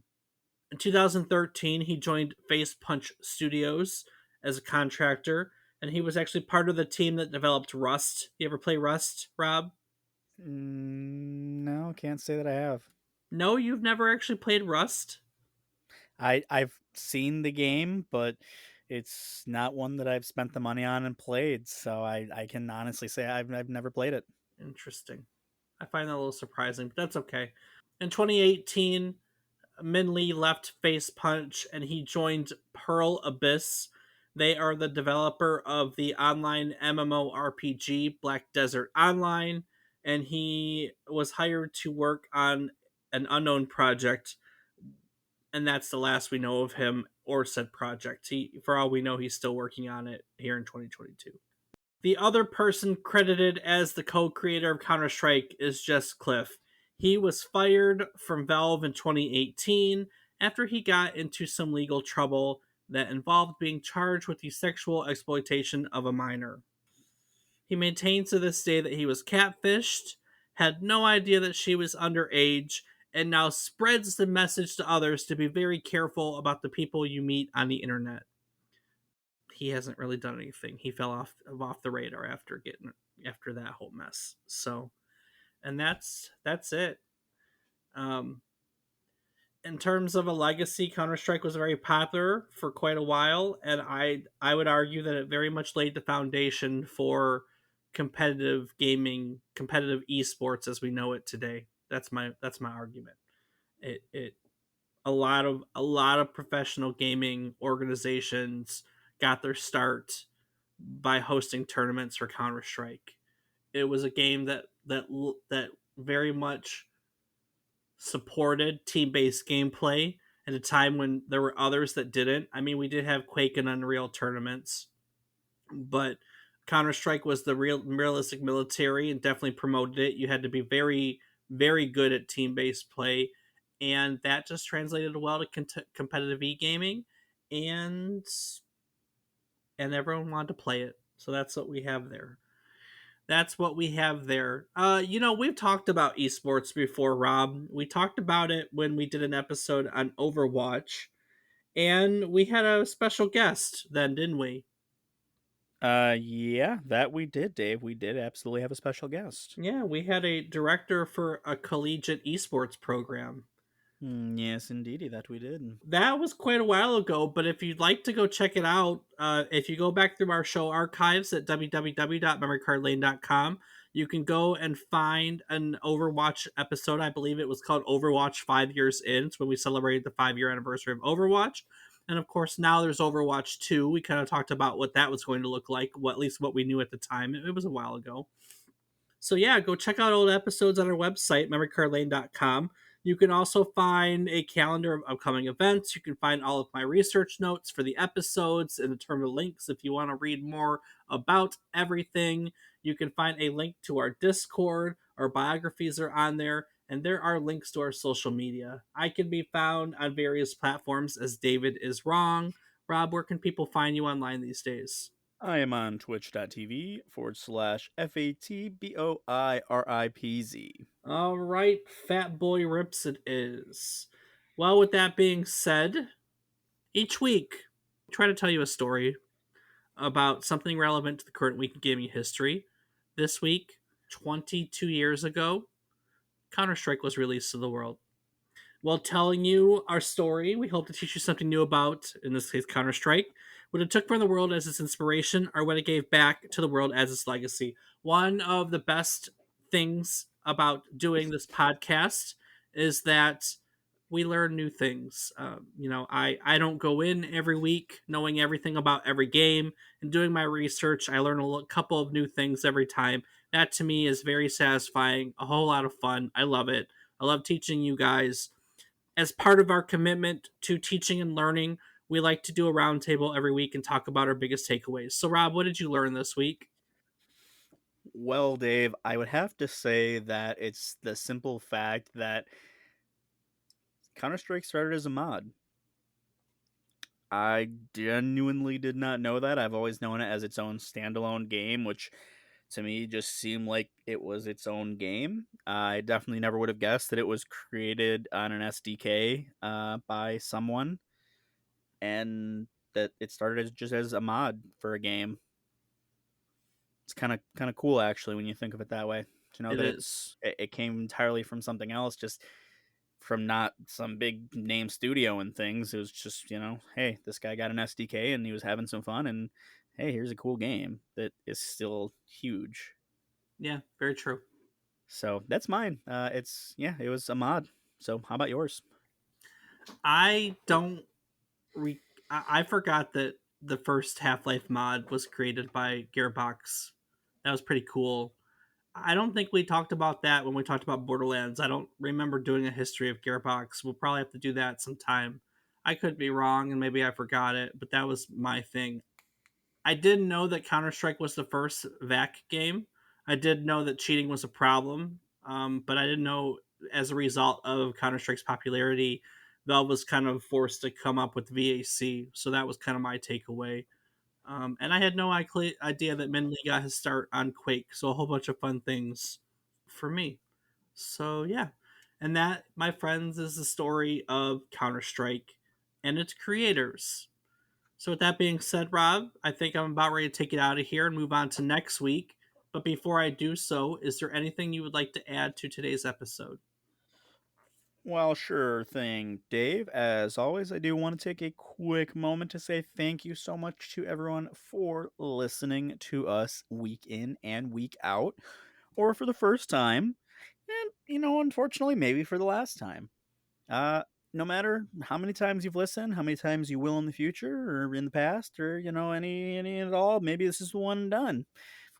In 2013, he joined Face Punch Studios as a contractor, and he was actually part of the team that developed Rust. You ever play Rust, Rob? No, can't say that I have. No, you've never actually played Rust? I've seen the game, but it's not one that I've spent the money on and played. So I can honestly say I've never played it. Interesting. I find that a little surprising, but that's okay. In 2018, Min Lee left Face Punch and he joined Pearl Abyss. They are the developer of the online MMORPG Black Desert Online, and he was hired to work on an unknown project, and that's the last we know of him or said project. For all we know, he's still working on it here in 2022. The other person credited as the co-creator of Counter-Strike is Jess Cliff. He was fired from Valve in 2018 after he got into some legal trouble that involved being charged with the sexual exploitation of a minor. He maintains to this day that he was catfished, had no idea that she was underage, and now spreads the message to others to be very careful about the people you meet on the internet. He hasn't really done anything. He fell off the radar after that whole mess. So, and that's it. Um, in terms of a legacy, Counter Strike was very popular for quite a while, and I would argue that it very much laid the foundation for competitive gaming, competitive esports as we know it today. That's my argument. It a lot of professional gaming organizations got their start by hosting tournaments for Counter Strike. It was a game that very much supported team based gameplay at a time when there were others that didn't. I mean, we did have Quake and Unreal tournaments, but Counter Strike was the realistic military and definitely promoted it. You had to be very, very good at team based play, and that just translated well to competitive e gaming, and everyone wanted to play it. So that's what we have there. That's what we have there. We've talked about esports before, Rob. We talked about it when we did an episode on Overwatch, and we had a special guest then, didn't we? Yeah, that we did, Dave. We did absolutely have a special guest. Yeah, we had a director for a collegiate esports program. Yes, indeedy, that we did. That was quite a while ago, but if you'd like to go check it out, if you go back through our show archives at www.memorycardlane.com, you can go and find an Overwatch episode. I believe it was called Overwatch 5 Years In. It's when we celebrated the 5 year anniversary of Overwatch. And of course, now there's Overwatch 2. We kind of talked about what that was going to look like, at least what we knew at the time. It was a while ago. So yeah, go check out old episodes on our website, memorycardlane.com. You can also find a calendar of upcoming events. You can find all of my research notes for the episodes and the terminal links if you want to read more about everything. You can find a link to our Discord. Our biographies are on there, and there are links to our social media. I can be found on various platforms as David is Wrong. Rob, where can people find you online these days? I am on twitch.tv/FATBOIRIPZ. All right, Fat Boy Rips it is. Well, with that being said, each week I try to tell you a story about something relevant to the current week in gaming history. This week, 22 years ago, Counter Strike was released to the world. While telling you our story, we hope to teach you something new about, in this case, Counter Strike, what it took from the world as its inspiration, or what it gave back to the world as its legacy. One of the best things about doing this podcast is that we learn new things. I don't go in every week knowing everything about every game, and doing my research, I learn couple of new things every time. That to me is very satisfying, a whole lot of fun. I love it. I love teaching you guys. As part of our commitment to teaching and learning, we like to do a roundtable every week and talk about our biggest takeaways. So, Rob, what did you learn this week? Well, Dave, I would have to say that it's the simple fact that Counter Strike started as a mod. I genuinely did not know that. I've always known it as its own standalone game, which to me just seemed like it was its own game. I definitely never would have guessed that it was created on an SDK by someone, and that it started as just as a mod for a game. It's kind of cool actually when you think of it that way. To know It that is. it came entirely from something else, just from not some big name studio and things. It was just, hey, this guy got an SDK and he was having some fun, and hey, here's a cool game that is still huge. Yeah, very true. So that's mine. It was a mod. So how about yours? I don't re- I forgot that the first Half Life mod was created by Gearbox. That was pretty cool. I don't think we talked about that when we talked about Borderlands. I don't remember doing a history of Gearbox. We'll probably have to do that sometime. I could be wrong and maybe I forgot it, but that was my thing. I didn't know that Counter Strike was the first VAC game. I did know that cheating was a problem, but I didn't know as a result of Counter Strike's popularity, Valve was kind of forced to come up with VAC. So that was kind of my takeaway. And I had no idea that Minh got his start on Quake. So a whole bunch of fun things for me. So yeah. And that, my friends, is the story of Counter Strike and its creators. So, with that being said, Rob, I think I'm about ready to take it out of here and move on to next week. But before I do so, is there anything you would like to add to today's episode? Well, sure thing, Dave. As always, I do want to take a quick moment to say thank you so much to everyone for listening to us week in and week out, or for the first time, and, unfortunately, maybe for the last time. Uh, no matter how many times you've listened, how many times you will in the future or in the past, or, any at all, maybe this is the one and done.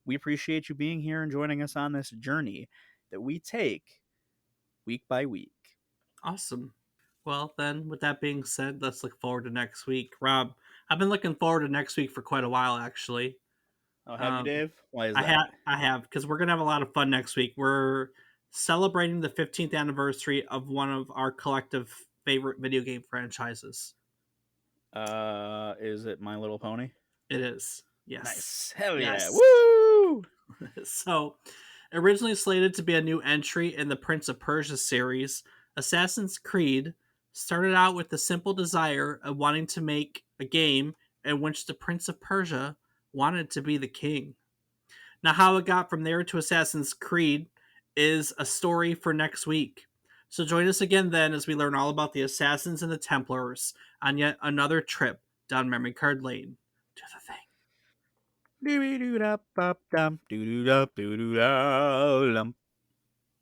We appreciate you being here and joining us on this journey that we take week by week. Awesome. Well, then, with that being said, let's look forward to next week. Rob, I've been looking forward to next week for quite a while, actually. Oh, have you, Um, Dave? Why is I that? have, I have, because we're gonna have a lot of fun next week. We're celebrating the 15th anniversary of one of our collective favorite video game franchises. Is it My Little Pony? It is, yes, Nice. Hell yeah. yes. Woo! So, originally slated to be a new entry in the Prince of Persia series, Assassin's Creed started out with the simple desire of wanting to make a game in which the Prince of Persia wanted to be the king. Now, how it got from there to Assassin's Creed is a story for next week. So, join us again then as we learn all about the Assassins and the Templars on yet another trip down memory card lane. Do the thing. Doo doo da bop dum doo doo da boo doo da lum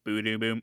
boo doo boom.